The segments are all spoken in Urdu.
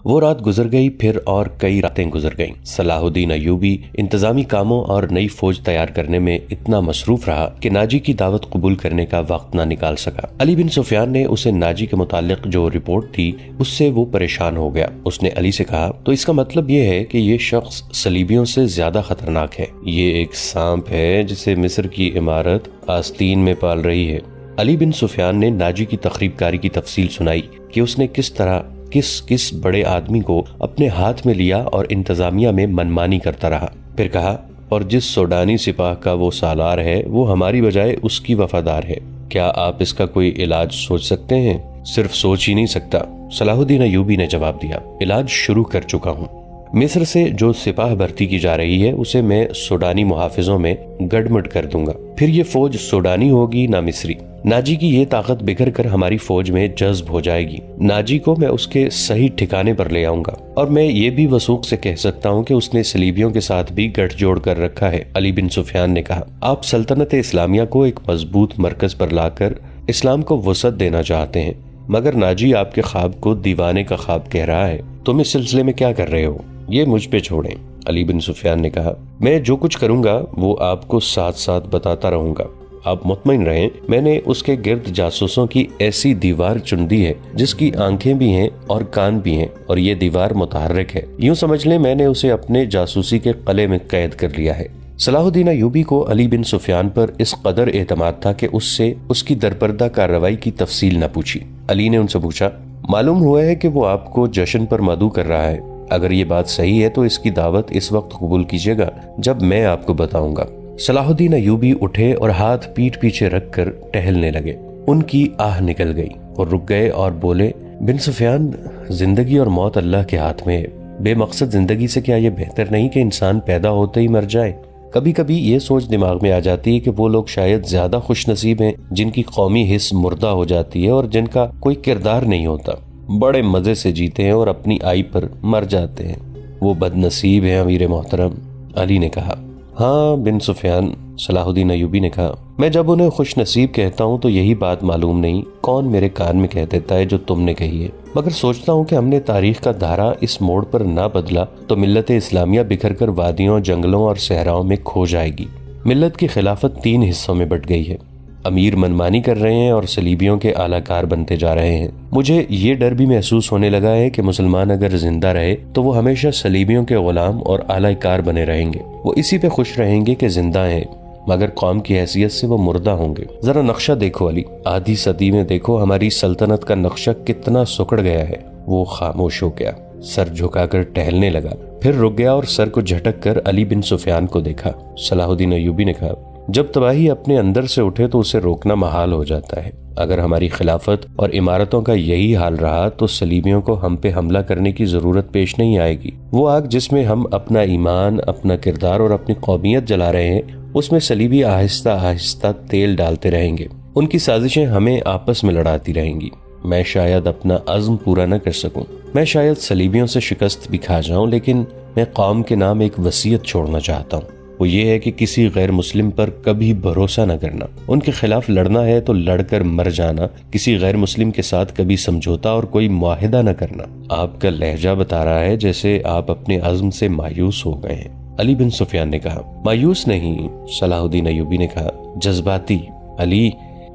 وہ رات گزر گئی، پھر اور کئی راتیں گزر گئیں۔ صلاح الدین ایوبی انتظامی کاموں اور نئی فوج تیار کرنے میں اتنا مصروف رہا کہ ناجی کی دعوت قبول کرنے کا وقت نہ نکال سکا۔ علی بن سفیان نے اسے ناجی کے متعلق جو رپورٹ تھی اس سے وہ پریشان ہو گیا۔ اس نے علی سے کہا، تو اس کا مطلب یہ ہے کہ یہ شخص صلیبیوں سے زیادہ خطرناک ہے، یہ ایک سانپ ہے جسے مصر کی عمارت آستین میں پال رہی ہے۔ علی بن سفیان نے ناجی کی تخریب کاری کی تفصیل سنائی کہ اس نے کس طرح کس بڑے آدمی کو اپنے ہاتھ میں لیا اور انتظامیہ میں منمانی کرتا رہا۔ پھر کہا، اور جس سوڈانی سپاہ کا وہ سالار ہے وہ ہماری بجائے اس کی وفادار ہے۔ کیا آپ اس کا کوئی علاج سوچ سکتے ہیں؟ صرف سوچ ہی نہیں سکتا، صلاح الدین ایوبی نے جواب دیا، علاج شروع کر چکا ہوں۔ مصر سے جو سپاہ بھرتی کی جا رہی ہے اسے میں سوڈانی محافظوں میں گڑمٹ کر دوں گا، پھر یہ فوج سوڈانی ہوگی نہ مصری۔ ناجی کی یہ طاقت بکھر کر ہماری فوج میں جذب ہو جائے گی۔ ناجی کو میں اس کے صحیح ٹھکانے پر لے آؤں گا، اور میں یہ بھی وثوق سے کہہ سکتا ہوں کہ اس نے صلیبیوں کے ساتھ بھی گٹھ جوڑ کر رکھا ہے۔ علی بن سفیان نے کہا، آپ سلطنت اسلامیہ کو ایک مضبوط مرکز پر لا کر اسلام کو وسعت دینا چاہتے ہیں، مگر ناجی آپ کے خواب کو دیوانے کا خواب کہہ رہا ہے۔ تم اس سلسلے میں کیا کر رہے ہو؟ یہ مجھ پہ چھوڑیں۔ علی بن سفیان نے کہا، میں جو کچھ کروں گا وہ آپ کو ساتھ ساتھ بتاتا رہوں گا، آپ مطمئن رہیں۔ میں نے اس کے گرد جاسوسوں کی ایسی دیوار چن دی ہے جس کی آنکھیں بھی ہیں اور کان بھی ہیں، اور یہ دیوار متحرک ہے۔ یوں سمجھ لیں میں نے اسے اپنے جاسوسی کے قلعے میں قید کر لیا ہے۔ صلاح الدین ایوبی کو علی بن سفیان پر اس قدر اعتماد تھا کہ اس سے اس کی درپردہ کارروائی کی تفصیل نہ پوچھی۔ علی نے ان سے پوچھا، معلوم ہوا ہے کہ وہ آپ کو جشن پر مدعو کر رہا ہے، اگر یہ بات صحیح ہے تو اس کی دعوت اس وقت قبول کیجیے گا جب میں آپ کو بتاؤں گا۔ صلاح الدین ایوبی اٹھے اور ہاتھ پیٹھ پیچھے رکھ کر ٹہلنے لگے۔ ان کی آہ نکل گئی اور رک گئے اور بولے، بن سفیان، زندگی اور موت اللہ کے ہاتھ میں ہے۔ بے مقصد زندگی سے کیا یہ بہتر نہیں کہ انسان پیدا ہوتے ہی مر جائے؟ کبھی کبھی یہ سوچ دماغ میں آ جاتی ہے کہ وہ لوگ شاید زیادہ خوش نصیب ہیں جن کی قومی حس مردہ ہو جاتی ہے اور جن کا کوئی کردار نہیں ہوتا، بڑے مزے سے جیتے ہیں اور اپنی آئی پر مر جاتے ہیں۔ وہ بد نصیب ہیں امیر محترم، علی نے کہا۔ ہاں بن سفیان، صلاح الدین ایوبی نے کہا، میں جب انہیں خوش نصیب کہتا ہوں تو یہی بات معلوم نہیں کون میرے کان میں کہہ دیتا ہے جو تم نے کہی ہے، مگر سوچتا ہوں کہ ہم نے تاریخ کا دھارا اس موڑ پر نہ بدلا تو ملت اسلامیہ بکھر کر وادیوں، جنگلوں اور صحراؤں میں کھو جائے گی۔ ملت کی خلافت 3 حصوں میں بٹ گئی ہے، امیر منمانی کر رہے ہیں اور صلیبیوں کے اعلی کار بنتے جا رہے ہیں۔ مجھے یہ ڈر بھی محسوس ہونے لگا ہے کہ مسلمان اگر زندہ رہے تو وہ ہمیشہ صلیبیوں کے غلام اور اعلی کار بنے رہیں گے۔ وہ اسی پہ خوش رہیں گے کہ زندہ ہیں، مگر قوم کی حیثیت سے وہ مردہ ہوں گے۔ ذرا نقشہ دیکھو علی، آدھی صدی میں دیکھو ہماری سلطنت کا نقشہ کتنا سکڑ گیا ہے۔ وہ خاموش ہو گیا، سر جھکا کر ٹہلنے لگا، پھر رک گیا اور سر کو جھٹک کر علی بن سفیان کو دیکھا۔ صلاح الدین ایوبی نے کہا، جب تباہی اپنے اندر سے اٹھے تو اسے روکنا محال ہو جاتا ہے۔ اگر ہماری خلافت اور عمارتوں کا یہی حال رہا تو صلیبیوں کو ہم پہ حملہ کرنے کی ضرورت پیش نہیں آئے گی۔ وہ آگ جس میں ہم اپنا ایمان، اپنا کردار اور اپنی قومیت جلا رہے ہیں، اس میں صلیبی آہستہ آہستہ تیل ڈالتے رہیں گے۔ ان کی سازشیں ہمیں آپس میں لڑاتی رہیں گی۔ میں شاید اپنا عزم پورا نہ کر سکوں، میں شاید صلیبیوں سے شکست بھی کھا جاؤں، لیکن میں قوم کے نام ایک وصیت چھوڑنا چاہتا ہوں۔ وہ یہ ہے کہ کسی غیر مسلم پر کبھی بھروسہ نہ کرنا، ان کے خلاف لڑنا ہے تو لڑ کر مر جانا، کسی غیر مسلم کے ساتھ کبھی سمجھوتا اور کوئی معاہدہ نہ کرنا۔ آپ کا لہجہ بتا رہا ہے جیسے آپ اپنے عزم سے مایوس ہو گئے ہیں، علی بن سفیان نے کہا۔ مایوس نہیں، صلاح الدین ایوبی نے کہا، جذباتی۔ علی،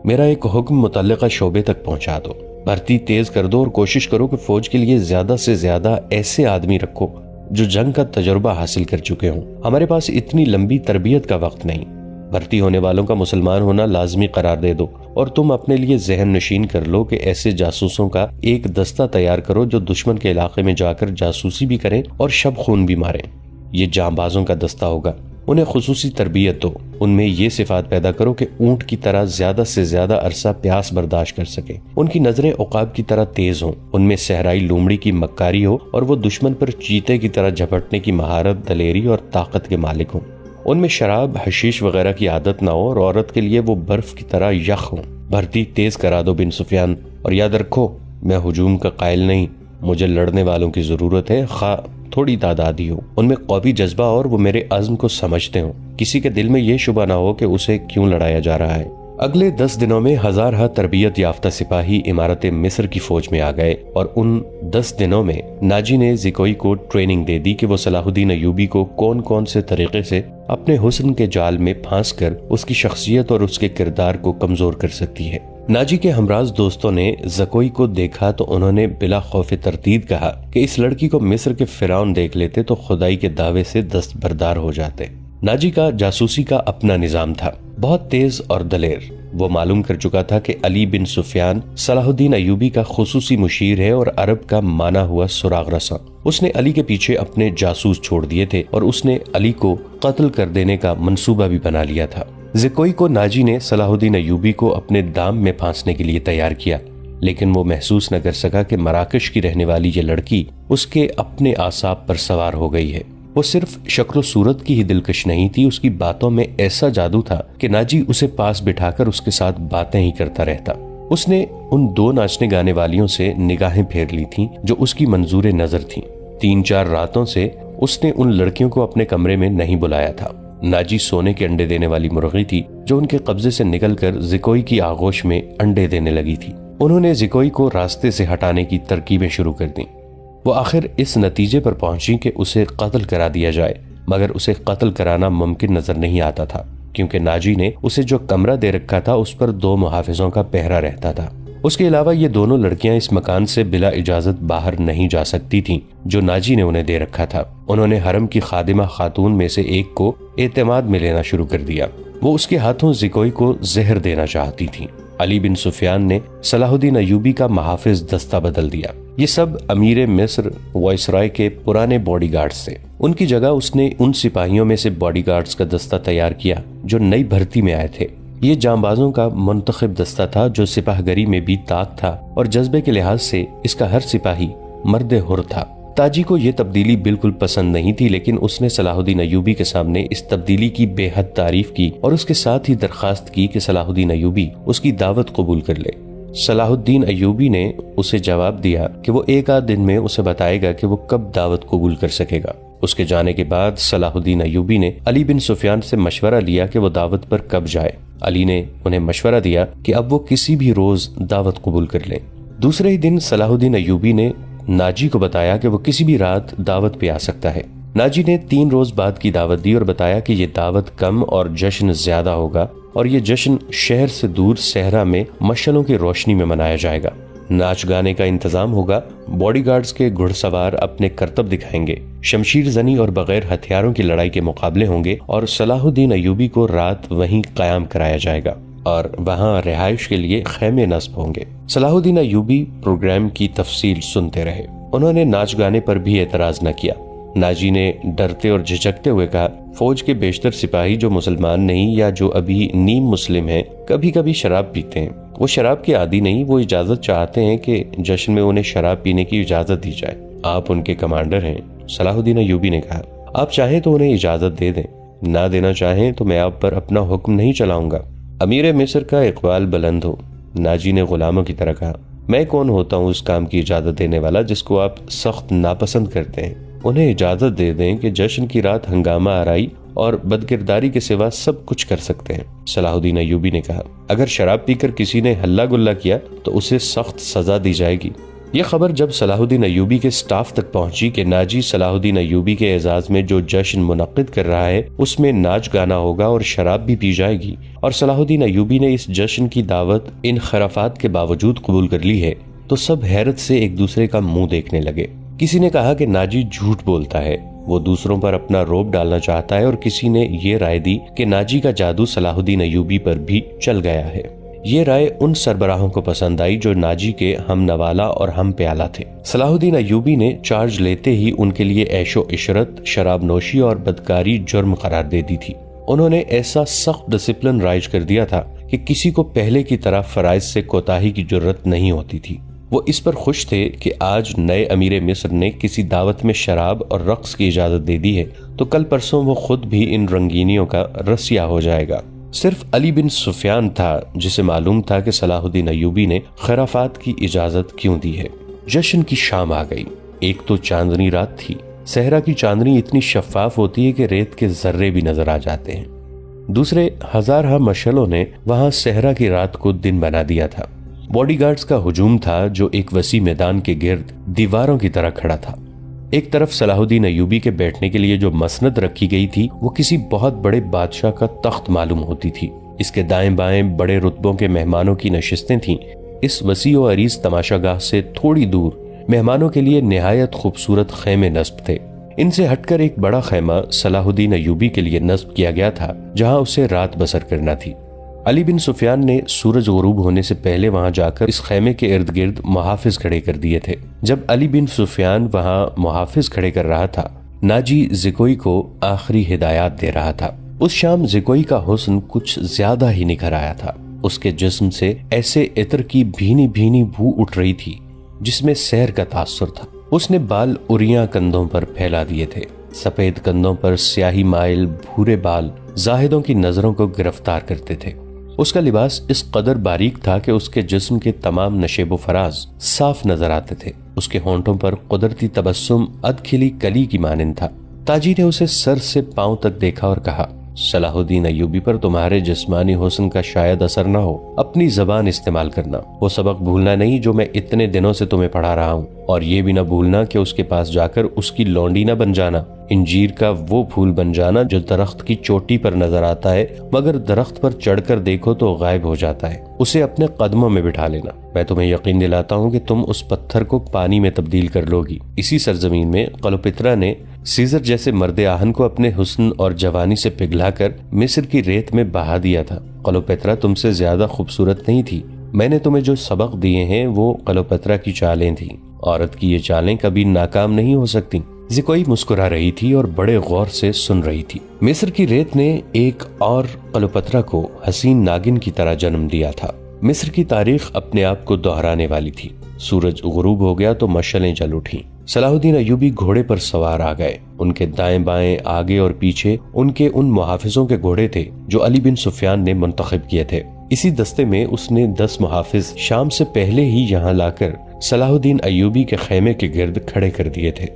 میرا ایک حکم متعلقہ شعبے تک پہنچا دو، بھرتی تیز کر دو اور کوشش کرو کہ فوج کے لیے زیادہ سے زیادہ ایسے آدمی رکھو جو جنگ کا تجربہ حاصل کر چکے ہوں۔ ہمارے پاس اتنی لمبی تربیت کا وقت نہیں۔ بھرتی ہونے والوں کا مسلمان ہونا لازمی قرار دے دو، اور تم اپنے لیے ذہن نشین کر لو کہ ایسے جاسوسوں کا ایک دستہ تیار کرو جو دشمن کے علاقے میں جا کر جاسوسی بھی کریں اور شب خون بھی ماریں۔ یہ جانبازوں کا دستہ ہوگا، انہیں خصوصی تربیت دو، ان میں یہ صفات پیدا کرو کہ اونٹ کی طرح زیادہ سے زیادہ عرصہ پیاس برداشت کر سکے، ان کی نظریں عقاب کی طرح تیز ہوں، ان میں صحرائی لومڑی کی مکاری ہو اور وہ دشمن پر چیتے کی طرح جھپٹنے کی مہارت، دلیری اور طاقت کے مالک ہوں، ان میں شراب، حشیش وغیرہ کی عادت نہ ہو اور عورت کے لیے وہ برف کی طرح یخ ہوں۔ بھرتی تیز کرا دو بن سفیان، اور یاد رکھو میں ہجوم کا قائل نہیں، مجھے لڑنے والوں کی ضرورت ہے، خواہ تھوڑی تعداد ہی ہو، ان میں قوی جذبہ اور وہ میرے عزم کو سمجھتے ہوں، کسی کے دل میں یہ شبہ نہ ہو کہ اسے کیوں لڑایا جا رہا ہے۔ اگلے 10 دنوں میں ہزارہ تربیت یافتہ سپاہی امارت مصر کی فوج میں آ گئے اور ان 10 دنوں میں ناجی نے زکوئی کو ٹریننگ دے دی کہ وہ صلاح الدین ایوبی کو کون کون سے طریقے سے اپنے حسن کے جال میں پھانس کر اس کی شخصیت اور اس کے کردار کو کمزور کر سکتی ہے۔ ناجی کے ہمراز دوستوں نے زکوئی کو دیکھا تو انہوں نے بلا خوف تردید کہا کہ اس لڑکی کو مصر کے فرعون دیکھ لیتے تو خدائی کے دعوے سے دستبردار ہو جاتے۔ ناجی کا جاسوسی کا اپنا نظام تھا، بہت تیز اور دلیر۔ وہ معلوم کر چکا تھا کہ علی بن سفیان صلاح الدین ایوبی کا خصوصی مشیر ہے اور عرب کا مانا ہوا سراغ رساں۔ اس نے علی کے پیچھے اپنے جاسوس چھوڑ دیے تھے اور اس نے علی کو قتل کر دینے کا منصوبہ بھی بنا لیا تھا۔ زکوئی کو ناجی نے صلاح الدین ایوبی کو اپنے دام میں پھانسنے کے لیے تیار کیا، لیکن وہ محسوس نہ کر سکا کہ مراکش کی رہنے والی یہ لڑکی اس کے اپنے اعصاب پر سوار ہو گئی ہے۔ وہ صرف شکل و صورت کی ہی دلکش نہیں تھی، اس کی باتوں میں ایسا جادو تھا کہ ناجی اسے پاس بٹھا کر اس کے ساتھ باتیں ہی کرتا رہتا۔ اس نے ان 2 ناچنے گانے والیوں سے نگاہیں پھیر لی تھیں جو اس کی منظور نظر تھیں۔ 3-4 راتوں سے اس نے ان لڑکیوں کو اپنے کمرے میں نہیں بلایا تھا۔ ناجی سونے کے انڈے دینے والی مرغی تھی جو ان کے قبضے سے نکل کر زکوئی کی آغوش میں انڈے دینے لگی تھی۔ انہوں نے زکوئی کو راستے سے ہٹانے کی ترکیبیں شروع کر دیں۔ وہ آخر اس نتیجے پر پہنچی کہ اسے قتل کرا دیا جائے، مگر اسے قتل کرانا ممکن نظر نہیں آتا تھا کیونکہ ناجی نے اسے جو کمرہ دے رکھا تھا اس پر 2 محافظوں کا پہرا رہتا تھا۔ اس کے علاوہ یہ دونوں لڑکیاں اس مکان سے بلا اجازت باہر نہیں جا سکتی تھیں جو ناجی نے انہیں دے رکھا تھا۔ انہوں نے حرم کی خادمہ خاتون میں سے ایک کو اعتماد میں لینا شروع کر دیا۔ وہ اس کے ہاتھوں زکوئی کو زہر دینا چاہتی تھیں۔ علی بن سفیان نے صلاح الدین ایوبی کا محافظ دستہ بدل دیا۔ یہ سب امیر مصر وائسرائے کے پرانے باڈی گارڈز تھے۔ ان کی جگہ اس نے ان سپاہیوں میں سے باڈی گارڈز کا دستہ تیار کیا جو نئی بھرتی میں آئے تھے۔ یہ جانبازوں کا منتخب دستہ تھا جو سپاہ گری میں بھی طاق تھا اور جذبے کے لحاظ سے اس کا ہر سپاہی مرد حر تھا۔ تاجی کو یہ تبدیلی بالکل پسند نہیں تھی، لیکن اس نے صلاح الدین ایوبی کے سامنے اس تبدیلی کی بے حد تعریف کی اور اس کے ساتھ ہی درخواست کی کہ صلاح الدین ایوبی اس کی دعوت قبول کر لے۔ صلاح الدین ایوبی نے اسے جواب دیا کہ وہ 1 دن میں اسے بتائے گا کہ وہ کب دعوت قبول کر سکے گا۔ اس کے جانے کے بعد صلاح الدین ایوبی نے علی بن سفیان سے مشورہ لیا کہ وہ دعوت پر کب جائے۔ علی نے انہیں مشورہ دیا کہ اب وہ کسی بھی روز دعوت قبول کر لیں۔ دوسرے ہی دن صلاح الدین ایوبی نے ناجی کو بتایا کہ وہ کسی بھی رات دعوت پہ آ سکتا ہے۔ ناجی نے 3 روز بعد کی دعوت دی اور بتایا کہ یہ دعوت کم اور جشن زیادہ ہوگا اور یہ جشن شہر سے دور صحرا میں مشعلوں کی روشنی میں منایا جائے گا۔ ناچ گانے کا انتظام ہوگا، باڈی گارڈز کے گھڑ سوار اپنے کرتب دکھائیں گے، شمشیر زنی اور بغیر ہتھیاروں کی لڑائی کے مقابلے ہوں گے اور صلاح الدین ایوبی کو رات وہیں قیام کرایا جائے گا اور وہاں رہائش کے لیے خیمے نصب ہوں گے۔ صلاح الدین ایوبی پروگرام کی تفصیل سنتے رہے۔ انہوں نے ناچ گانے پر بھی اعتراض نہ کیا۔ ناجی نے ڈرتے اور جھجکتے ہوئے کہا، فوج کے بیشتر سپاہی جو مسلمان نہیں یا جو ابھی نیم مسلم ہیں کبھی کبھی شراب پیتے ہیں۔ وہ شراب کے عادی نہیں، وہ اجازت چاہتے ہیں کہ جشن میں انہیں شراب پینے کی اجازت دی جائے۔ آپ ان کے کمانڈر ہیں۔ صلاح الدین ایوبی نے کہا، آپ چاہیں تو انہیں اجازت دے دیں، نہ دینا چاہیں تو میں آپ پر اپنا حکم نہیں چلاؤں گا۔ امیر مصر کا اقبال بلند ہو، ناجی نے غلاموں کی طرح کہا۔ میں کون ہوتا ہوں اس کام کی اجازت دینے والا جس کو آپ سخت ناپسند کرتے ہیں؟ انہیں اجازت دے دیں کہ جشن کی رات ہنگامہ آرائی اور بدکرداری کے سوا سب کچھ کر سکتے ہیں۔ صلاح الدین ایوبی نے کہا، اگر شراب پی کر کسی نے ہلہ گلہ کیا تو اسے سخت سزا دی جائے گی۔ یہ خبر جب صلاح الدین ایوبی کے سٹاف تک پہنچی کہ ناجی صلاح الدین ایوبی کے اعزاز میں جو جشن منعقد کر رہا ہے اس میں ناچ گانا ہوگا اور شراب بھی پی جائے گی اور صلاح الدین ایوبی نے اس جشن کی دعوت ان خرافات کے باوجود قبول کر لی ہے، تو سب حیرت سے ایک دوسرے کا منہ دیکھنے لگے۔ کسی نے کہا کہ ناجی جھوٹ بولتا ہے، وہ دوسروں پر اپنا روب ڈالنا چاہتا ہے، اور کسی نے یہ رائے دی کہ ناجی کا جادو صلاح الدین ایوبی پر بھی چل گیا ہے۔ یہ رائے ان سربراہوں کو پسند آئی جو ناجی کے ہم نوالا اور ہم پیالہ تھے۔ صلاح الدین ایوبی نے چارج لیتے ہی ان کے لیے عیش و عشرت، شراب نوشی اور بدکاری جرم قرار دے دی تھی۔ انہوں نے ایسا سخت ڈسپلن رائج کر دیا تھا کہ کسی کو پہلے کی طرح فرائض سے کوتاہی کی جرت نہیں ہوتی تھی۔ وہ اس پر خوش تھے کہ آج نئے امیر مصر نے کسی دعوت میں شراب اور رقص کی اجازت دے دی ہے تو کل پرسوں وہ خود بھی ان رنگینیوں کا رسیا ہو جائے گا۔ صرف علی بن سفیان تھا جسے معلوم تھا کہ صلاح الدین ایوبی نے خرافات کی اجازت کیوں دی ہے۔ جشن کی شام آ گئی۔ ایک تو چاندنی رات تھی۔ صحرا کی چاندنی اتنی شفاف ہوتی ہے کہ ریت کے ذرے بھی نظر آ جاتے ہیں۔ دوسرے ہزارہ مشعلوں نے وہاں صحرا کی رات کو دن بنا دیا تھا۔ باڈی گارڈز کا ہجوم تھا جو ایک وسیع میدان کے گرد دیواروں کی طرح کھڑا تھا۔ ایک طرف صلاح الدین ایوبی کے بیٹھنے کے لیے جو مسند رکھی گئی تھی وہ کسی بہت بڑے بادشاہ کا تخت معلوم ہوتی تھی۔ اس کے دائیں بائیں بڑے رتبوں کے مہمانوں کی نشستیں تھیں۔ اس وسیع و عریض تماشا گاہ سے تھوڑی دور مہمانوں کے لیے نہایت خوبصورت خیمے نصب تھے۔ ان سے ہٹ کر ایک بڑا خیمہ صلاح الدین ایوبی کے لیے نصب کیا گیا تھا جہاں اسے رات بسر کرنا تھی۔ علی بن سفیان نے سورج غروب ہونے سے پہلے وہاں جا کر اس خیمے کے ارد گرد محافظ کھڑے کر دیے تھے۔ جب علی بن سفیان وہاں محافظ کھڑے کر رہا تھا، ناجی زکوئی کو آخری ہدایات دے رہا تھا۔ اس شام زکوئی کا حسن کچھ زیادہ ہی نکھر آیا تھا۔ اس کے جسم سے ایسے عطر کی بھینی بھینی بو اٹھ رہی تھی جس میں سحر کا تاثر تھا۔ اس نے بال اریاں کندھوں پر پھیلا دیے تھے۔ سفید کندھوں پر سیاہی مائل بھورے بال زاہدوں کی نظروں کو گرفتار کرتے تھے۔ اس کا لباس اس قدر باریک تھا کہ اس کے جسم کے تمام نشیب و فراز صاف نظر آتے تھے۔ اس کے ہونٹوں پر قدرتی تبسم ادکھلی کلی کی مانند تھا۔ تاجی نے اسے سر سے پاؤں تک دیکھا اور کہا، صلاح الدین ایوبی پر تمہارے جسمانی حسن کا شاید اثر نہ ہو، اپنی زبان استعمال کرنا۔ وہ سبق بھولنا نہیں جو میں اتنے دنوں سے تمہیں پڑھا رہا ہوں، اور یہ بھی نہ بھولنا کہ اس کے پاس جا کر اس کی لونڈی نہ بن جانا، انجیر کا وہ پھول بن جانا جو درخت کی چوٹی پر نظر آتا ہے مگر درخت پر چڑھ کر دیکھو تو غائب ہو جاتا ہے۔ اسے اپنے قدموں میں بٹھا لینا۔ میں تمہیں یقین دلاتا ہوں کہ تم اس پتھر کو پانی میں تبدیل کر لو گی۔ اسی سرزمین میں کلوپترا نے سیزر جیسے مرد آہن کو اپنے حسن اور جوانی سے پگھلا کر مصر کی ریت میں بہا دیا تھا۔ کلوپترا تم سے زیادہ خوبصورت نہیں تھی۔ میں نے تمہیں جو سبق دیے ہیں وہ کلوپترا کی چالیں تھیں۔ عورت کی یہ چالیں کبھی ناکام نہیں ہو سکتی۔ زکوئی مسکرا رہی تھی اور بڑے غور سے سن رہی تھی۔ مصر کی ریت نے ایک اور کلوپترا کو حسین ناگن کی طرح جنم دیا تھا۔ مصر کی تاریخ اپنے آپ کو دہرانے والی تھی۔ سورج غروب ہو گیا تو مشعلیں جل اٹھیں۔ صلاح الدین ایوبی گھوڑے پر سوار آ گئے۔ ان کے دائیں بائیں آگے اور پیچھے ان کے ان محافظوں کے گھوڑے تھے جو علی بن سفیان نے منتخب کیے تھے۔ اسی دستے میں اس نے 10 محافظ شام سے پہلے ہی یہاں لا کر صلاح الدین ایوبی کے خیمے کے گرد کھڑے کر دیے تھے۔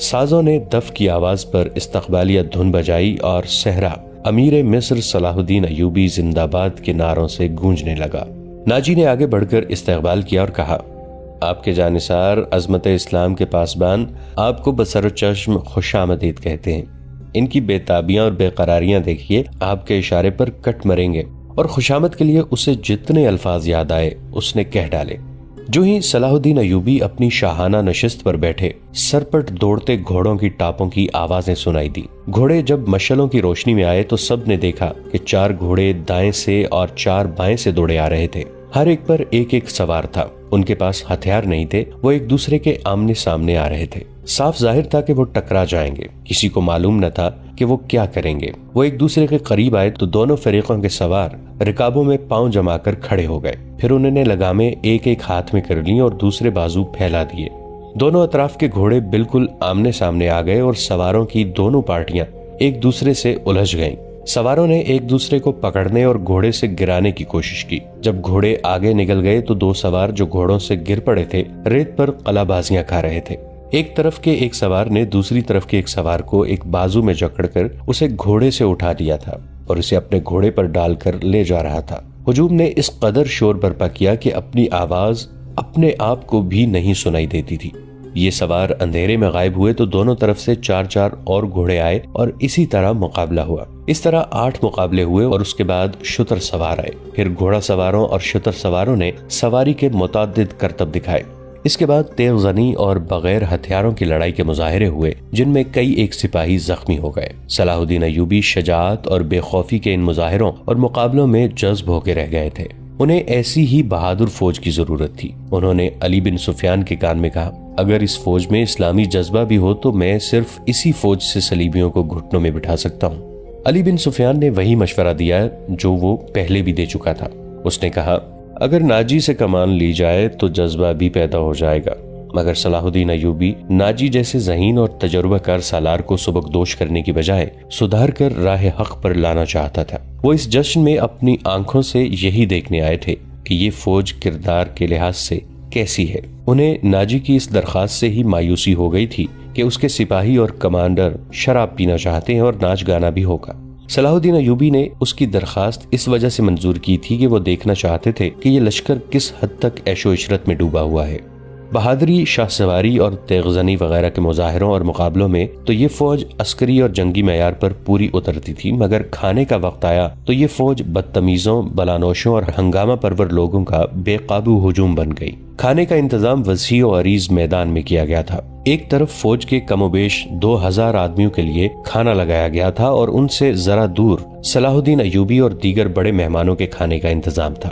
سازوں نے دف کی آواز پر استقبالیہ دھن بجائی اور صحرا امیر مصر صلاح الدین ایوبی زندہ باد کے نعروں سے گونجنے لگا۔ ناجی نے آگے بڑھ کر استقبال کیا اور کہا، آپ کے جانثار عظمت اسلام کے پاسبان آپ کو بسر و چشم خوش آمدید کہتے ہیں۔ ان کی بے تابیاں اور بے قراریاں دیکھیے، آپ کے اشارے پر کٹ مریں گے۔ اور خوشامد کے لیے اسے جتنے الفاظ یاد آئے اس نے کہہ ڈالے۔ جو ہی صلاح الدین ایوبی اپنی شاہانہ نشست پر بیٹھے، سرپٹ دوڑتے گھوڑوں کی ٹاپوں کی آوازیں سنائی دی۔ گھوڑے جب مشعلوں کی روشنی میں آئے تو سب نے دیکھا کہ 4 گھوڑے دائیں سے اور 4 بائیں سے دوڑے آ رہے تھے۔ ہر ایک پر ایک ایک سوار تھا۔ ان کے پاس ہتھیار نہیں تھے، وہ ایک دوسرے کے آمنے سامنے آ رہے تھے۔ صاف ظاہر تھا کہ وہ ٹکرا جائیں گے۔ کسی کو معلوم نہ تھا کہ وہ کیا کریں گے۔ وہ ایک دوسرے کے قریب آئے تو دونوں فریقوں کے سوار رکابوں میں پاؤں جما کر کھڑے ہو گئے۔ پھر انہوں نے لگامیں ایک ایک ہاتھ میں کر لیں اور دوسرے بازو پھیلا دیے۔ دونوں اطراف کے گھوڑے بالکل آمنے سامنے آ گئے اور سواروں کی دونوں پارٹیاں ایک دوسرے سے الجھ گئیں۔ سواروں نے ایک دوسرے کو پکڑنے اور گھوڑے سے گرانے کی کوشش کی۔ جب گھوڑے آگے نکل گئے تو 2 سوار جو گھوڑوں سے گر پڑے تھے ریت پر قلع بازیاں کھا رہے تھے۔ ایک طرف کے ایک سوار نے دوسری طرف کے ایک سوار کو ایک بازو میں جکڑ کر اسے گھوڑے سے اٹھا دیا تھا اور اسے اپنے گھوڑے پر ڈال کر لے جا رہا تھا۔ ہجوم نے اس قدر شور برپا کیا کہ اپنی آواز اپنے آپ کو بھی نہیں سنائی دیتی تھی۔ یہ سوار اندھیرے میں غائب ہوئے تو دونوں طرف سے 4 اور گھوڑے آئے اور اسی طرح مقابلہ ہوا۔ اس طرح 8 مقابلے ہوئے اور اس کے بعد شتر سوار آئے۔ پھر گھوڑا سواروں اور شتر سواروں نے سواری کے متعدد کرتب دکھائے۔ اس کے بعد تیغ زنی اور بغیر ہتھیاروں کی لڑائی کے مظاہرے ہوئے جن میں کئی ایک سپاہی زخمی ہو گئے۔ صلاح الدین ایوبی شجاعت اور بے خوفی کے ان مظاہروں اور مقابلوں میں جذب ہو کے رہ گئے تھے۔ انہیں ایسی ہی بہادر فوج کی ضرورت تھی۔ انہوں نے علی بن سفیان کے کان میں کہا، اگر اس فوج میں اسلامی جذبہ بھی ہو تو میں صرف اسی فوج سے صلیبیوں کو گھٹنوں میں بٹھا سکتا ہوں۔ علی بن سفیان نے وہی مشورہ دیا جو وہ پہلے بھی دے چکا تھا۔ اس نے کہا، اگر ناجی سے کمان لی جائے تو جذبہ بھی پیدا ہو جائے گا، مگر صلاح الدین ایوبی ناجی جیسے ذہین اور تجربہ کار سالار کو سبکدوش کرنے کی بجائے سدھار کر راہ حق پر لانا چاہتا تھا۔ وہ اس جشن میں اپنی آنکھوں سے یہی دیکھنے آئے تھے کہ یہ فوج کردار کے لحاظ سے کیسی ہے۔ انہیں ناجی کی اس درخواست سے ہی مایوسی ہو گئی تھی کہ اس کے سپاہی اور کمانڈر شراب پینا چاہتے ہیں اور ناچ گانا بھی ہوگا۔ صلاح الدین ایوبی نے اس کی درخواست اس وجہ سے منظور کی تھی کہ وہ دیکھنا چاہتے تھے کہ یہ لشکر کس حد تک عیش و عشرت میں ڈوبا ہوا ہے۔ بہادری، شاہ سواری اور تیغ زنی وغیرہ کے مظاہروں اور مقابلوں میں تو یہ فوج عسکری اور جنگی معیار پر پوری اترتی تھی، مگر کھانے کا وقت آیا تو یہ فوج بدتمیزوں، بلانوشوں اور ہنگامہ پرور لوگوں کا بے قابو ہجوم بن گئی۔ کھانے کا انتظام وسیع و عریض میدان میں کیا گیا تھا۔ ایک طرف فوج کے کم و بیش 2000 آدمیوں کے لیے کھانا لگایا گیا تھا اور ان سے ذرا دور صلاح الدین ایوبی اور دیگر بڑے مہمانوں کے کھانے کا انتظام تھا۔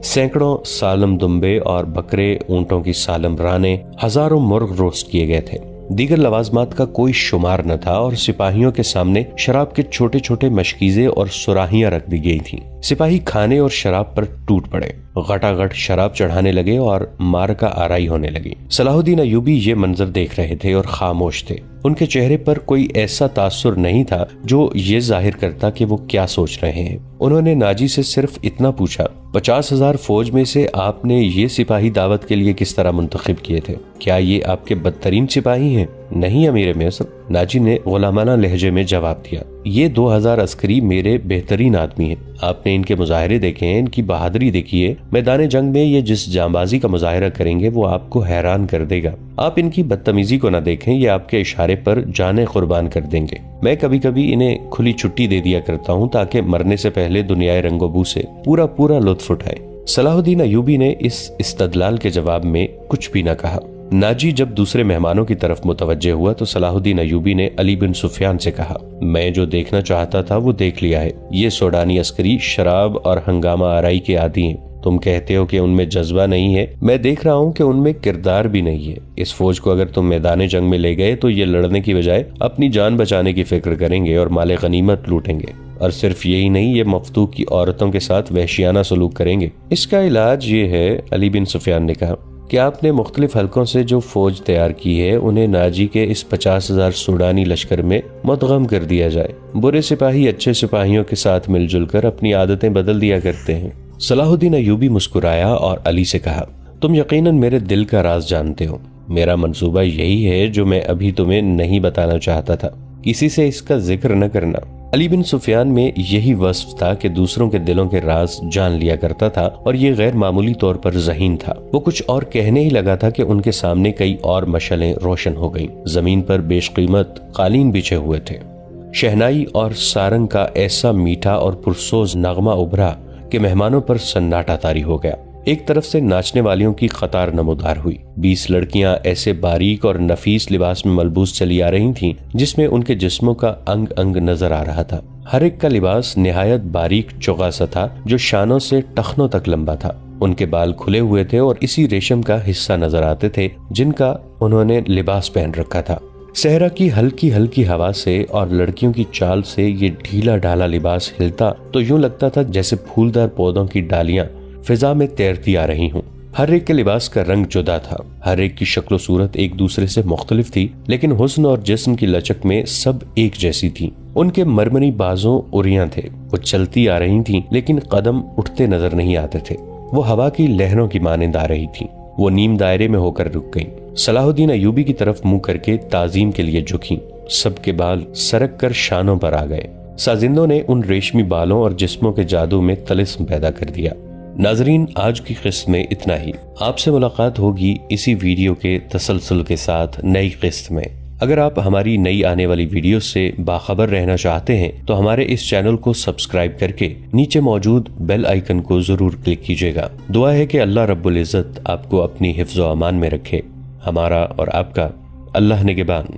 سینکڑوں سالم دمبے اور بکرے، اونٹوں کی سالم رانیں، ہزاروں مرغ روسٹ کیے گئے تھے۔ دیگر لوازمات کا کوئی شمار نہ تھا اور سپاہیوں کے سامنے شراب کے چھوٹے چھوٹے مشکیزے اور سراہیاں رکھ دی گئی تھیں۔ سپاہی کھانے اور شراب پر ٹوٹ پڑے، غٹا غٹ شراب چڑھانے لگے اور مارکا آرائی ہونے لگی۔ صلاح الدین ایوبی یہ منظر دیکھ رہے تھے اور خاموش تھے۔ ان کے چہرے پر کوئی ایسا تاثر نہیں تھا جو یہ ظاہر کرتا کہ وہ کیا سوچ رہے ہیں۔ انہوں نے ناجی سے صرف اتنا پوچھا، 50,000 فوج میں سے آپ نے یہ سپاہی دعوت کے لیے کس طرح منتخب کیے تھے؟ کیا یہ آپ کے بدترین سپاہی ہیں؟ نہیں امیر مصر، ناجی نے غلامانہ لہجے میں جواب دیا، یہ 2000 عسکری میرے بہترین آدمی ہیں۔ آپ نے ان کے مظاہرے دیکھے ہیں، ان کی بہادری دیکھیے۔ میدان جنگ میں یہ جس جانبازی کا مظاہرہ کریں گے وہ آپ کو حیران کر دے گا۔ آپ ان کی بدتمیزی کو نہ دیکھیں، یہ آپ کے اشارے پر جانیں قربان کر دیں گے۔ میں کبھی کبھی انہیں کھلی چھٹی دے دیا کرتا ہوں تاکہ مرنے سے پہلے دنیائے رنگ و بو سے پورا لطف اٹھائیں۔ صلاح الدین ایوبی نے اس استدلال کے جواب میں کچھ بھی نہ کہا۔ ناجی جب دوسرے مہمانوں کی طرف متوجہ ہوا تو صلاح الدین ایوبی نے علی بن سفیان سے کہا، میں جو دیکھنا چاہتا تھا وہ دیکھ لیا ہے۔ یہ سوڈانی عسکری شراب اور ہنگامہ آرائی کے عادی ہیں۔ تم کہتے ہو کہ ان میں جذبہ نہیں ہے، میں دیکھ رہا ہوں کہ ان میں کردار بھی نہیں ہے۔ اس فوج کو اگر تم میدان جنگ میں لے گئے تو یہ لڑنے کی بجائے اپنی جان بچانے کی فکر کریں گے اور مال غنیمت لوٹیں گے، اور صرف یہی نہیں، یہ مفتوح کی عورتوں کے ساتھ وحشیانہ سلوک کریں گے۔ اس کا علاج یہ ہے، علی بن سفیان نے کہا، کہ آپ نے مختلف حلقوں سے جو فوج تیار کی ہے انہیں ناجی کے اس 50,000 سوڈانی لشکر میں مدغم کر دیا جائے۔ برے سپاہی اچھے سپاہیوں کے ساتھ مل جل کر اپنی عادتیں بدل دیا کرتے ہیں۔ صلاح الدین ایوبی مسکرایا اور علی سے کہا، تم یقیناً میرے دل کا راز جانتے ہو۔ میرا منصوبہ یہی ہے جو میں ابھی تمہیں نہیں بتانا چاہتا تھا، کسی سے اس کا ذکر نہ کرنا۔ علی بن سفیان میں یہی وصف تھا کہ دوسروں کے دلوں کے راز جان لیا کرتا تھا، اور یہ غیر معمولی طور پر ذہین تھا۔ وہ کچھ اور کہنے ہی لگا تھا کہ ان کے سامنے کئی اور مشعلیں روشن ہو گئیں۔ زمین پر بیش قیمت قالین بچھے ہوئے تھے۔ شہنائی اور سارنگ کا ایسا میٹھا اور پرسوز نغمہ ابھرا کہ مہمانوں پر سناٹا طاری ہو گیا۔ ایک طرف سے ناچنے والیوں کی قطار نمودار ہوئی۔ 20 لڑکیاں ایسے باریک اور نفیس لباس میں ملبوس چلی آ رہی تھیں جس میں ان کے جسموں کا انگ انگ نظر آ رہا تھا۔ ہر ایک کا لباس نہایت باریک چوغا سا تھا جو شانوں سے ٹخنوں تک لمبا تھا۔ ان کے بال کھلے ہوئے تھے اور اسی ریشم کا حصہ نظر آتے تھے جن کا انہوں نے لباس پہن رکھا تھا۔ صحرا کی ہلکی ہلکی ہوا سے اور لڑکیوں کی چال سے یہ ڈھیلا ڈھالا لباس ہلتا تو یوں لگتا تھا جیسے پھولدار پودوں کی ڈالیاں فضا میں تیرتی آ رہی ہوں۔ ہر ایک کے لباس کا رنگ جدا تھا، ہر ایک کی شکل و صورت ایک دوسرے سے مختلف تھی، لیکن حسن اور جسم کی لچک میں سب ایک جیسی تھی۔ ان کے مرمری بازوں اریاں تھے، وہ چلتی آ رہی تھیں لیکن قدم اٹھتے نظر نہیں آتے تھے۔ وہ ہوا کی لہروں کی مانند آ رہی تھیں۔ وہ نیم دائرے میں ہو کر رک گئیں۔ صلاح الدین ایوبی کی طرف منہ کر کے تعظیم کے لیے جھکیں۔ سب کے بال سرک کر شانوں پر آ گئے۔ سازندوں نے ان ریشمی بالوں اور جسموں کے جادو میں طلسم پیدا کر دیا۔ ناظرین، آج کی قسط میں اتنا ہی۔ آپ سے ملاقات ہوگی اسی ویڈیو کے تسلسل کے ساتھ نئی قسط میں۔ اگر آپ ہماری نئی آنے والی ویڈیو سے باخبر رہنا چاہتے ہیں تو ہمارے اس چینل کو سبسکرائب کر کے نیچے موجود بیل آئیکن کو ضرور کلک کیجیے گا۔ دعا ہے کہ اللہ رب العزت آپ کو اپنی حفظ و امان میں رکھے۔ ہمارا اور آپ کا اللہ نگہبان۔